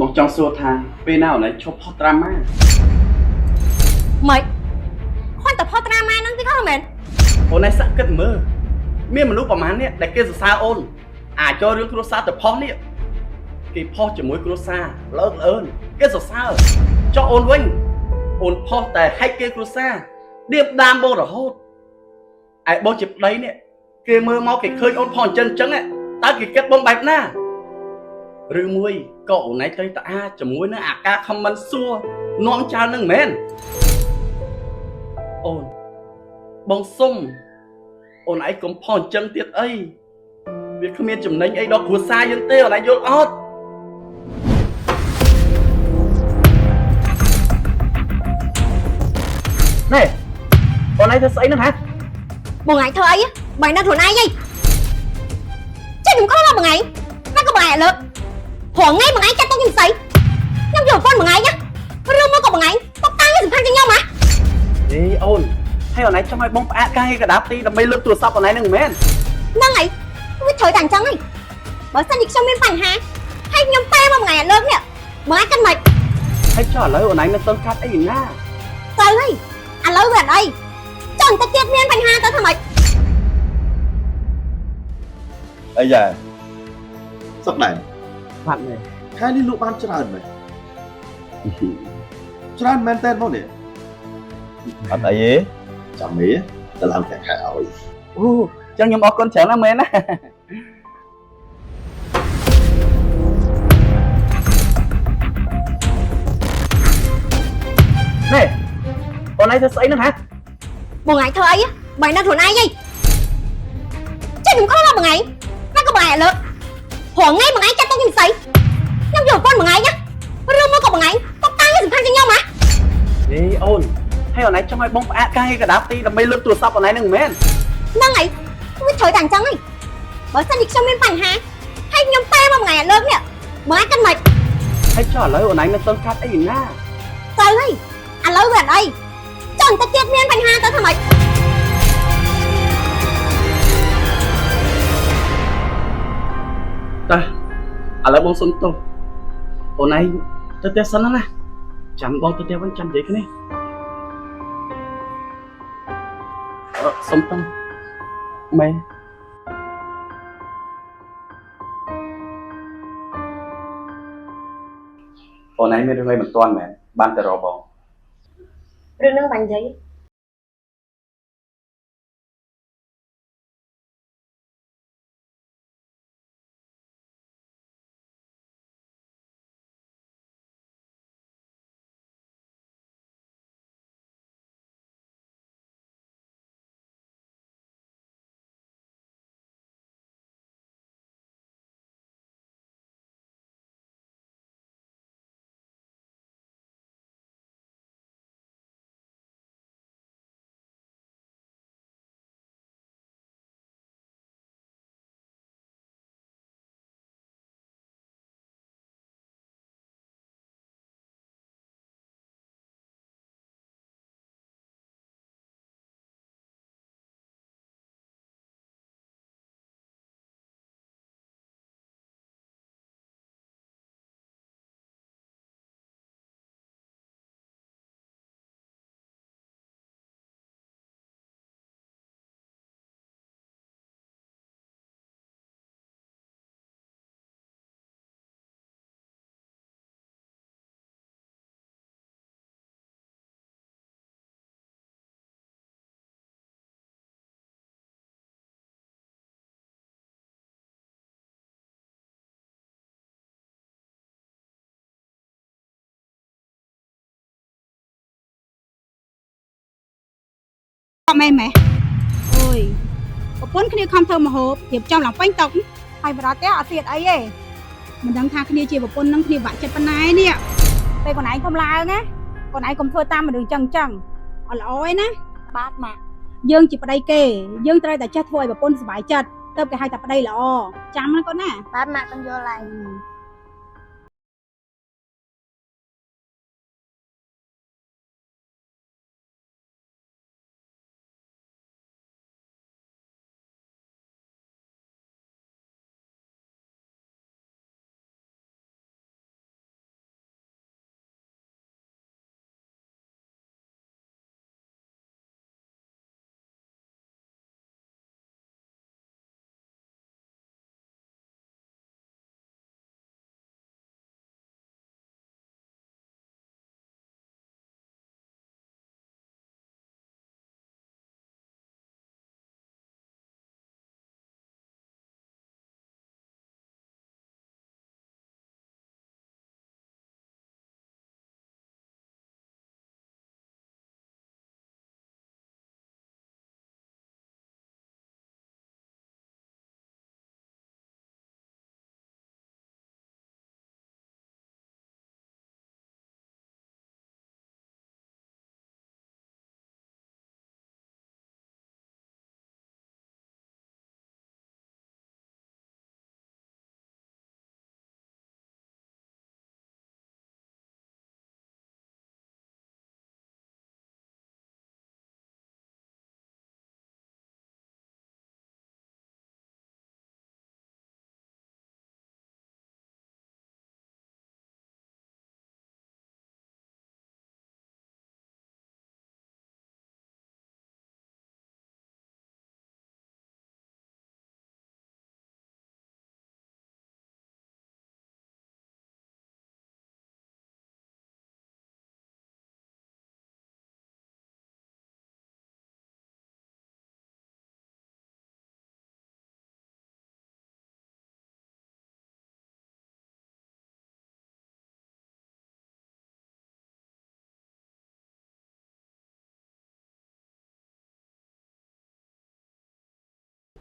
មកចង់សួរថាពេលណាអូនឯងឈប់ផុសត្រាម៉ាមិនគាត់តែផុសត្រាម៉ាហ្នឹងទេខុសមែនអូនឯងសាក់គិតមើលមានមនុស្សប្រហែលនេះដែលគេសរសើរអូនអាចចូលរឿងគ្រួសារទៅផុសនេះគេផុសជាមួយគ្រួសារលើកអើនគេសរសើរចុះអូនវិញអូនផុសតែហែកគេគ្រួសារដៀបដាមបងរហូតឯបងជាប្តីនេះគេមើលមកគេឃើញអូនផុសអញ្ចឹងតើគេគិតបងបែបណាឬមួយក៏អូនឯងត្រូវតែអាចជាមួយនឹងអាការខមមិនសួរនាំចោលនឹងមែនអូនបងសុំអូនឯងកុំផុសអញ្ចឹងទៀតអីវាគ្មានចំណេញអីដល់គ្រួសារយើងទេអូនឯងយល់អត់ណែអូនឯងធ្វើស្អីហ្នឹងហ៎បងឯងធ្វើអីបើនៅខ្លួនឯងហីចេះខ្ញុំខុសមកបងឯងណាក៏បងឯងលើកព្រោះថ្ងៃបងឯងចាត់ទុកខ្ញុំស្អីខ្ញុំយកប្រពន្ធបងឯងណារឿងមកក៏បងឯងទុកតាំងនេះសំខាន់ជាងខ្ញុំហ៎អេអូនហើយអូនឯងចង់ឲ្យបងផ្អាកការងារកដាប់ទីដើម្បីលើកទូរស័ព្ទអូនឯងហ្នឹងមែនហ្នឹងហើយវាត្រូវតែអញ្ចឹងហីបើសិនជាខ្ញុំមានបញ្ហាហើយខ្ញុំតែមកបងឯងលើកនេះបងឯងគិតមិនហើយចុះឥឡូវអូនឯងនៅទៅកាត់អីណាទៅហើយឥឡូវវាអត់អីចង់តែទៀតមានបញ្ហាទៅធ្វើម៉េចអីយ៉ាសឹកដែរបាត់មែនខែនេះលក់បានច្រើនមែនច្រើនមែនតើមកនេះអត់អីទេចាំមេទៅឡើងតែខែឲ្យអូចឹងខ្ញុំអរគុណច្រើនណាស់មែនណាណែអូនឯងធ្វើស្អីហ្នឹងហ៎បងឯងធ្វើអីបើនៅខ្លួនឯងហីចេះខ្ញុំខុសមកបងឯងណាក៏បងឯងលើកព្រោះថ្ងៃបងឯងចាត់ទុកខ្ញុំស្អីខ្ញុំយកប្រពន្ធបងឯងណារឿងមកក៏បងឯងទុកតាំងនេះសំខាន់ជាងខ្ញុំហ៎អេអូនហើយអូនឯងចង់ឲ្យបងផ្អាកការងារកដាប់ទីដើម្បីលើកទូរស័ព្ទអូនឯងហ្នឹងមែនហ្នឹងហើយវាត្រូវតែអញ្ចឹងហីបើសិនជាខ្ញុំមានបញ្ហាហើយខ្ញុំតែមកបងឯងលើកនេះបងឯងគិតមិនហើយចុះឥឡូវអូនឯងនៅទៅកាត់អីណាទៅហើយឥឡូវវាអត់អីចង់តែទៀតមានបញ្ហាទៅធ្វើម៉េចតើឥឡូវបងសុំទោសអូនឯងទៅផ្ទះសិនណាចាំបងទៅផ្ទះវិញចាំនិយាយគ្នាសុំតាំងម៉ែអូនឯងមានរឿងអីមិនទាន់មែនបានតែរកបងរឿងហ្នឹងបាញ់និយាយអត់មែនម៉េះអូយប្រពន្ធគ្នាខំធ្វើមហូបរៀបចំឡើងពេញតុកហើយបរតទេអត់ទៀតអីទេមិនដឹងថាគ្នាជាប្រពន្ធនឹងគ្នាបាក់ចិត្តប៉ុណ្ណានេះពេលខ្លួនឯងធំឡើងណាខ្លួនឯងកុំធ្វើតាមមនុស្សចឹងអត់ល្អទេណាបាទម៉ាក់យើងជាប្តីគេយើងត្រូវតែចេះធ្វើឲ្យប្រពន្ធសុបាយចិត្តទៅគេហៅតែប្តីល្អចាំណាគាត់ណាបាទម៉ាក់ខ្ញុំយល់ហើយ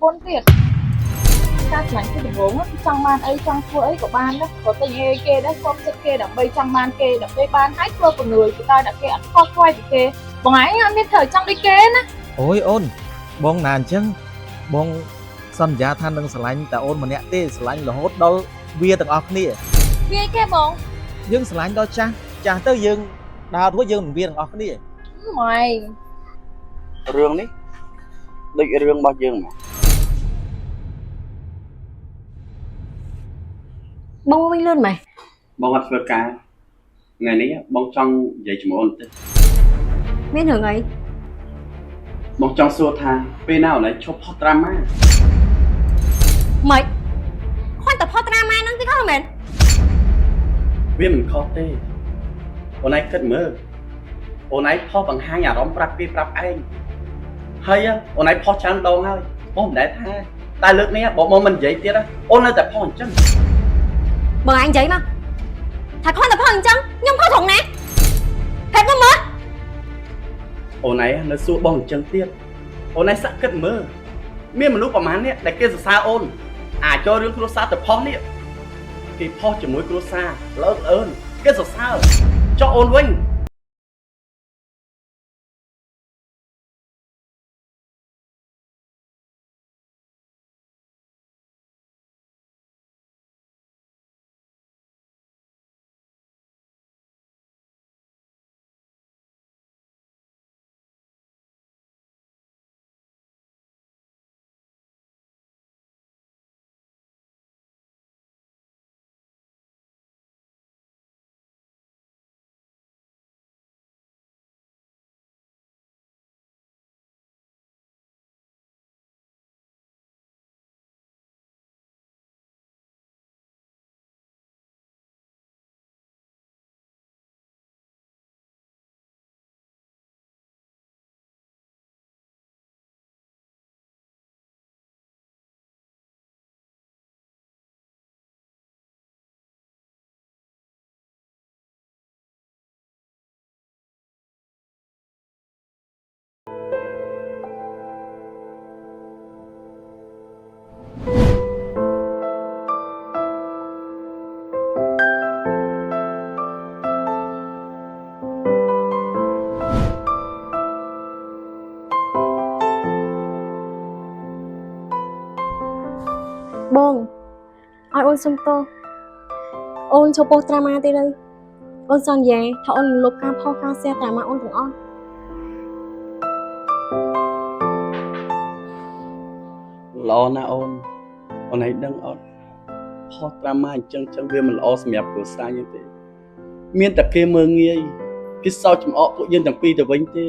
ប៉ុនទៀតការឆ្លាញ់គឺដំបូងចង់បានអីចង់ធ្វើអីក៏បានដែរក៏ទិញអីគេដែរគ្រប់ចិត្តគេដើម្បីចង់បានគេដើម្បីបានហើយធ្វើពនួយទៅដល់អ្នកគេអត់ខកខ្វាយពីគេបងឯងអត់មានត្រូវចង់ដូចគេណា អូយអូនបងណាអញ្ចឹងបងសន្យាថានឹងស្រឡាញ់តែអូនម្នាក់ទេស្រឡាញ់រហូតដល់វាទាំងអស់គ្នា វាគេបង យើងស្រឡាញ់ដល់ចាស់ទៅយើងដើររួចយើងនឹងវាទាំងអស់គ្នា ម៉េច រឿងនេះដូចរឿងរបស់យើងមក បងវិញលឿនម៉េច បងអត់ធ្វើការថ្ងៃនេះបងចង់និយាយជាមួយអូនតិច មានរឿងអី បងចង់សួរថាពេលណាអូនឯងឈប់ផុសត្រាម៉ា ម៉េចគាត់តែផុសត្រាម៉ាហ្នឹងវាខុសមែន វាមិនខុសទេអូនឯងគិតមើលអូនឯងផុសបង្ហាញអារម្មណ៍ប្រាប់គេប្រាប់ឯងហើយអូនឯងផុសច្រើនដងហើយបងមិនដែលថាតែលើកនេះបងមិននិយាយទៀតអូននៅតែផុសអញ្ចឹង បើឯងនិយាយមកថាគាត់តែផុសអញ្ចឹងខ្ញុំផុសត្រង់ណាហេតុមកមើល អូនឯងនៅសួរបងអញ្ចឹងទៀតអូនឯងសាក់គិតមើលមានមនុស្សប្រហែលនេះដែលគេសរសើរអូនអាចចូលរឿងគ្រួសារទៅផុសនេះគេផុសជាមួយគ្រួសារលើកអើនគេសរសើរចុះអូនវិញបងឲ្យអូនសុំទោសអូនចូលផុសត្រាម៉ាទៀតហើយអូនសន្យាថាអូននឹងលុបការផុសការshareត្រាម៉ាអូនទាំងអស់ ល្អណាស់អូនឯងដឹងអត់ផុសត្រាម៉ាអញ្ចឹងវាមិនល្អសម្រាប់គ្រួសារយើងទេមានតែគេមើងងាយគេសោកចំអកពួកយើងទាំងពីរទៅវិញទេ